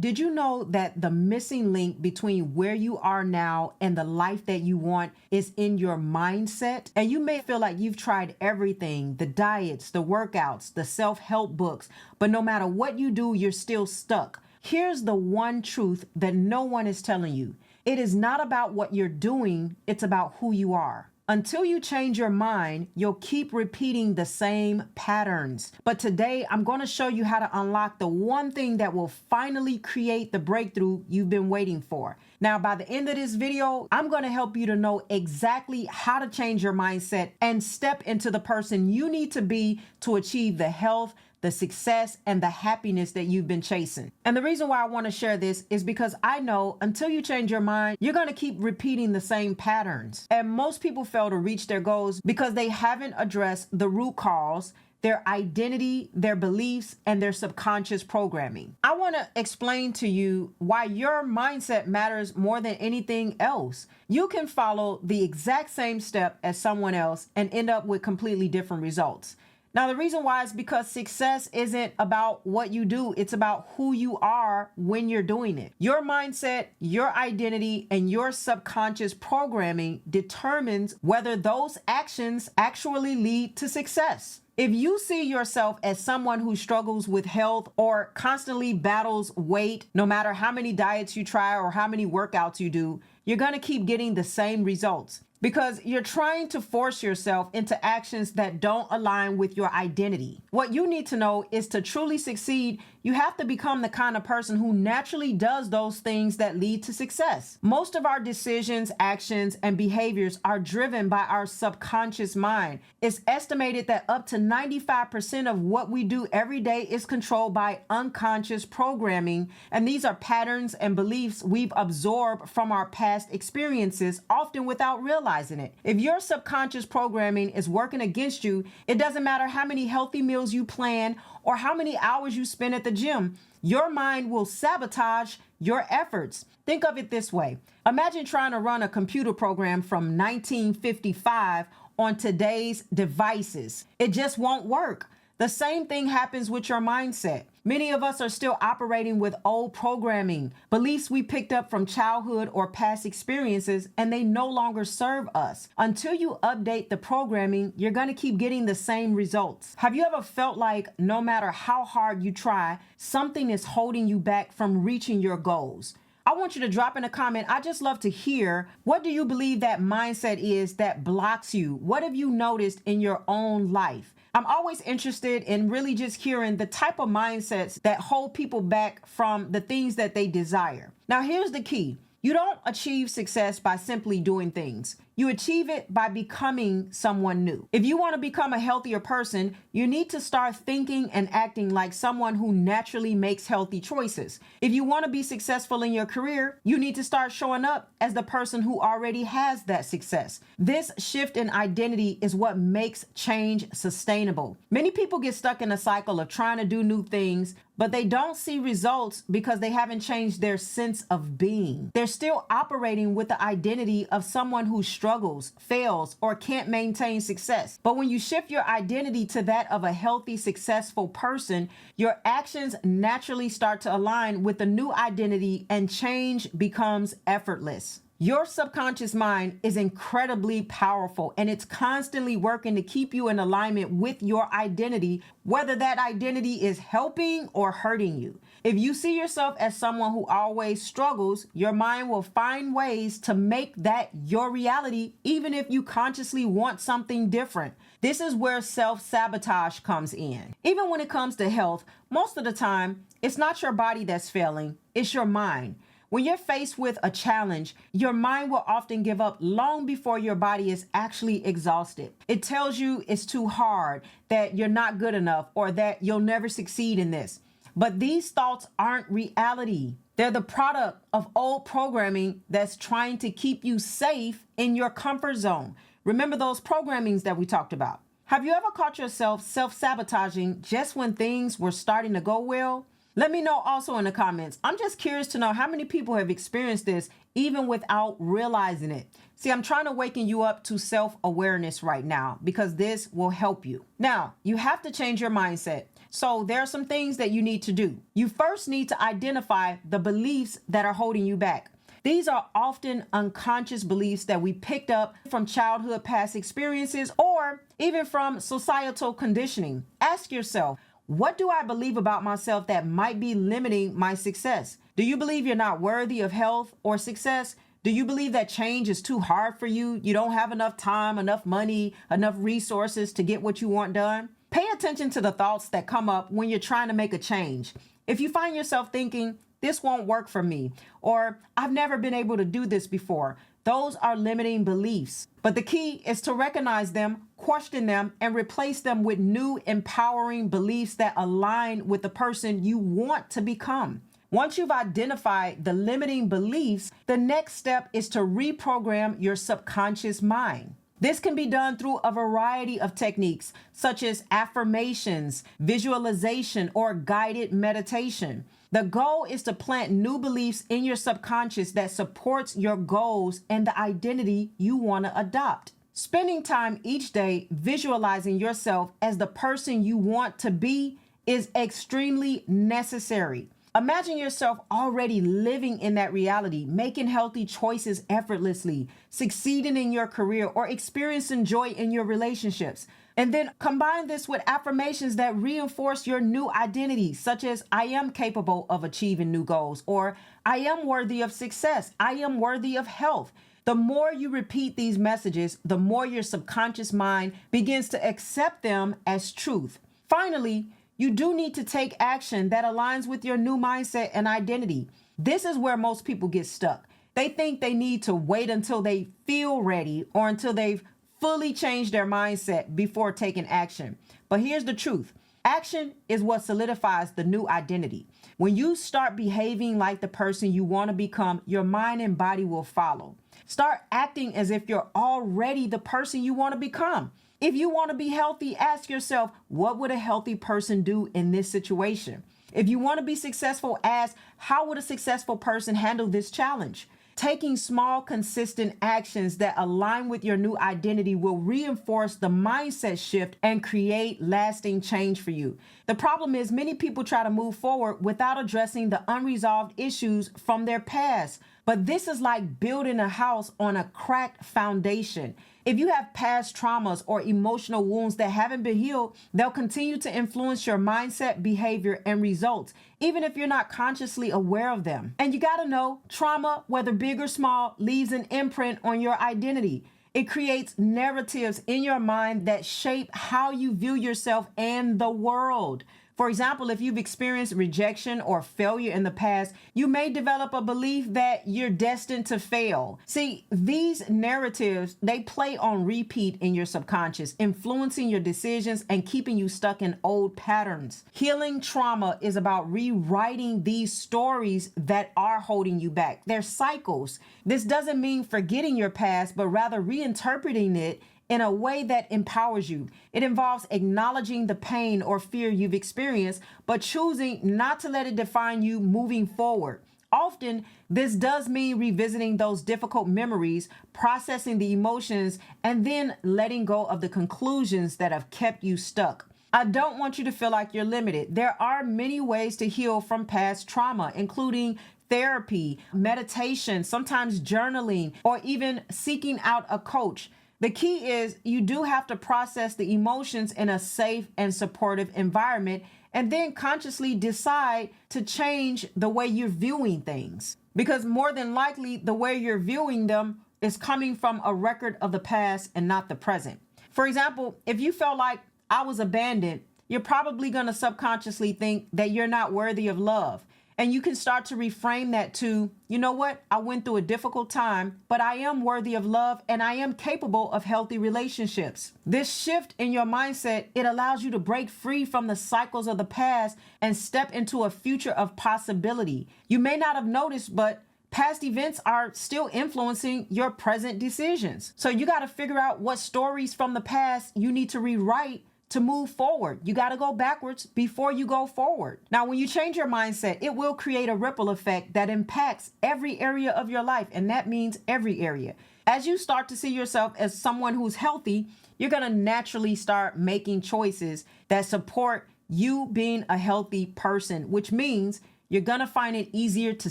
did you know that the missing link between where you are now and the life that you want is in your mindset? And you may feel like you've tried everything, the diets, the workouts, the self-help books, but no matter what you do, you're still stuck. Here's the one truth that no one is telling you. It is not about what you're doing, it's about who you are. Until you change your mind, you'll keep repeating the same patterns. But today, I'm going to show you how to unlock the one thing that will finally create the breakthrough you've been waiting for. Now, by the end of this video, I'm going to help you to know exactly how to change your mindset and step into the person you need to be to achieve the health, the success, and the happiness that you've been chasing. And the reason why I want to share this is because I know until you change your mind, you're going to keep repeating the same patterns. And most people fail to reach their goals because they haven't addressed the root cause, their identity, their beliefs, and their subconscious programming. I want to explain to you why your mindset matters more than anything else. You can follow the exact same step as someone else and end up with completely different results. Now, the reason why is because success isn't about what you do. It's about who you are when you're doing it. Your mindset, your identity, and your subconscious programming determines whether those actions actually lead to success. If you see yourself as someone who struggles with health or constantly battles weight, no matter how many diets you try or how many workouts you do, you're going to keep getting the same results because you're trying to force yourself into actions that don't align with your identity. What you need to know is to truly succeed, you have to become the kind of person who naturally does those things that lead to success. Most of our decisions, actions, and behaviors are driven by our subconscious mind. It's estimated that up to 95% of what we do every day is controlled by unconscious programming, and these are patterns and beliefs we've absorbed from our past experiences, often without realizing it. If your subconscious programming is working against you, it doesn't matter how many healthy meals you plan or how many hours you spend at the gym, your mind will sabotage your efforts. Think of it this way. Imagine trying to run a computer program from 1955 on today's devices. It just won't work. The same thing happens with your mindset. Many of us are still operating with old programming, beliefs we picked up from childhood or past experiences, and they no longer serve us. Until you update the programming, you're going to keep getting the same results. Have you ever felt like no matter how hard you try, something is holding you back from reaching your goals? I want you to drop in a comment. I just love to hear, what do you believe that mindset is that blocks you? What have you noticed in your own life? I'm always interested in really just hearing the type of mindsets that hold people back from the things that they desire. Now, here's the key. You don't achieve success by simply doing things. You achieve it by becoming someone new. If you want to become a healthier person, you need to start thinking and acting like someone who naturally makes healthy choices. If you want to be successful in your career, you need to start showing up as the person who already has that success. This shift in identity is what makes change sustainable. Many people get stuck in a cycle of trying to do new things, but they don't see results because they haven't changed their sense of being. They're still operating with the identity of someone who struggles, fails, or can't maintain success. But when you shift your identity to that of a healthy, successful person, your actions naturally start to align with the new identity and change becomes effortless. Your subconscious mind is incredibly powerful, and it's constantly working to keep you in alignment with your identity, whether that identity is helping or hurting you. If you see yourself as someone who always struggles, your mind will find ways to make that your reality, even if you consciously want something different. This is where self-sabotage comes in. Even when it comes to health, most of the time, it's not your body that's failing, it's your mind. When you're faced with a challenge, your mind will often give up long before your body is actually exhausted. It tells you it's too hard, that you're not good enough, or that you'll never succeed in this. But these thoughts aren't reality. They're the product of old programming that's trying to keep you safe in your comfort zone. Remember those programmings that we talked about? Have you ever caught yourself self-sabotaging just when things were starting to go well? Let me know also in the comments. I'm just curious to know how many people have experienced this even without realizing it. See, I'm trying to waken you up to self-awareness right now because this will help you. Now, you have to change your mindset. So there are some things that you need to do. You first need to identify the beliefs that are holding you back. These are often unconscious beliefs that we picked up from childhood past experiences or even from societal conditioning. Ask yourself, what do I believe about myself that might be limiting my success? Do you believe you're not worthy of health or success? Do you believe that change is too hard for you? You don't have enough time, enough money, enough resources to get what you want done? Pay attention to the thoughts that come up when you're trying to make a change. If you find yourself thinking, this won't work for me, or I've never been able to do this before, those are limiting beliefs. But the key is to recognize them, question them, and replace them with new empowering beliefs that align with the person you want to become. Once you've identified the limiting beliefs, the next step is to reprogram your subconscious mind. This can be done through a variety of techniques, such as affirmations, visualization, or guided meditation. The goal is to plant new beliefs in your subconscious that supports your goals and the identity you want to adopt. Spending time each day visualizing yourself as the person you want to be is extremely necessary. Imagine yourself already living in that reality, making healthy choices effortlessly, succeeding in your career, or experiencing joy in your relationships. And then combine this with affirmations that reinforce your new identity, such as I am capable of achieving new goals, or I am worthy of success, I am worthy of health. The more you repeat these messages, the more your subconscious mind begins to accept them as truth. Finally, you do need to take action that aligns with your new mindset and identity. This is where most people get stuck. They think they need to wait until they feel ready or until they've fully changed their mindset before taking action. But here's the truth. Action is what solidifies the new identity. When you start behaving like the person you want to become, your mind and body will follow. Start acting as if you're already the person you want to become. If you want to be healthy, ask yourself, what would a healthy person do in this situation? If you want to be successful, ask, how would a successful person handle this challenge? Taking small, consistent actions that align with your new identity will reinforce the mindset shift and create lasting change for you. The problem is many people try to move forward without addressing the unresolved issues from their past. But this is like building a house on a cracked foundation. If you have past traumas or emotional wounds that haven't been healed, they'll continue to influence your mindset, behavior, and results, even if you're not consciously aware of them. And you gotta know, trauma, whether big or small, leaves an imprint on your identity. It creates narratives in your mind that shape how you view yourself and the world. For example, if you've experienced rejection or failure in the past, you may develop a belief that you're destined to fail. See, these narratives, they play on repeat in your subconscious, influencing your decisions and keeping you stuck in old patterns. Healing trauma is about rewriting these stories that are holding you back. They're cycles. This doesn't mean forgetting your past, but rather reinterpreting it in a way that empowers you. It involves acknowledging the pain or fear you've experienced, but choosing not to let it define you moving forward. Often, this does mean revisiting those difficult memories, processing the emotions, and then letting go of the conclusions that have kept you stuck. I don't want you to feel like you're limited. There are many ways to heal from past trauma, including therapy, meditation, sometimes journaling, or even seeking out a coach. The key is you do have to process the emotions in a safe and supportive environment and then consciously decide to change the way you're viewing things. Because more than likely, the way you're viewing them is coming from a record of the past and not the present. For example, if you felt like I was abandoned, you're probably going to subconsciously think that you're not worthy of love. And you can start to reframe that to, you know what? I went through a difficult time, but I am worthy of love and I am capable of healthy relationships. This shift in your mindset, it allows you to break free from the cycles of the past and step into a future of possibility. You may not have noticed, but past events are still influencing your present decisions. So you got to figure out what stories from the past you need to rewrite to move forward. You got to go backwards before you go forward. Now, when you change your mindset, it will create a ripple effect that impacts every area of your life. And that means every area. As you start to see yourself as someone who's healthy, you're going to naturally start making choices that support you being a healthy person, which means you're going to find it easier to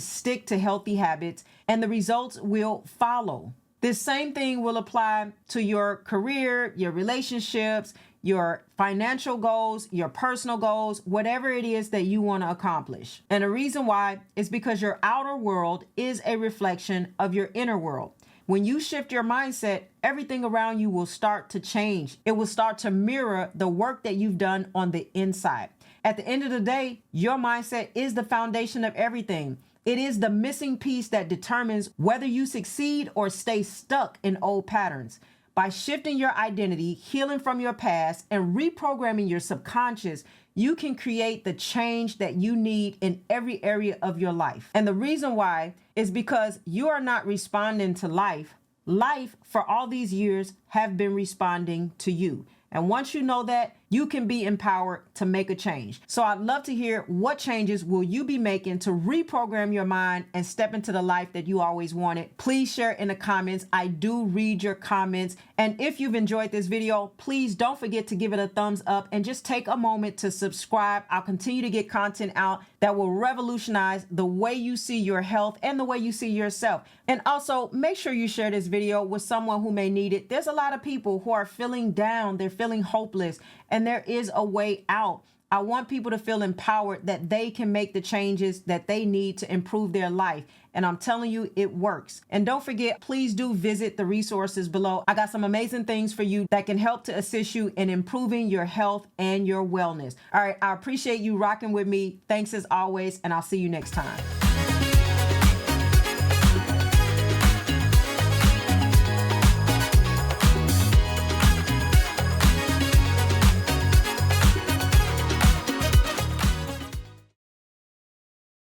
stick to healthy habits and the results will follow. This same thing will apply to your career, your relationships, your financial goals, your personal goals, whatever it is that you want to accomplish. And the reason why is because your outer world is a reflection of your inner world. When you shift your mindset, everything around you will start to change. It will start to mirror the work that you've done on the inside. At the end of the day, your mindset is the foundation of everything. It is the missing piece that determines whether you succeed or stay stuck in old patterns. By shifting your identity, healing from your past, and reprogramming your subconscious, you can create the change that you need in every area of your life. And the reason why is because you are not responding to life. Life, for all these years, have been responding to you. And once you know that, you can be empowered to make a change. So I'd love to hear what changes will you be making to reprogram your mind and step into the life that you always wanted. Please share in the comments. I do read your comments. And if you've enjoyed this video, please don't forget to give it a thumbs up and just take a moment to subscribe. I'll continue to get content out that will revolutionize the way you see your health and the way you see yourself. And also make sure you share this video with someone who may need it. There's a lot of people who are feeling down. They're feeling hopeless. And there is a way out. I want people to feel empowered that they can make the changes that they need to improve their life. And I'm telling you, it works. And don't forget, please do visit the resources below. I got some amazing things for you that can help to assist you in improving your health and your wellness. All right, I appreciate you rocking with me. Thanks as always, and I'll see you next time.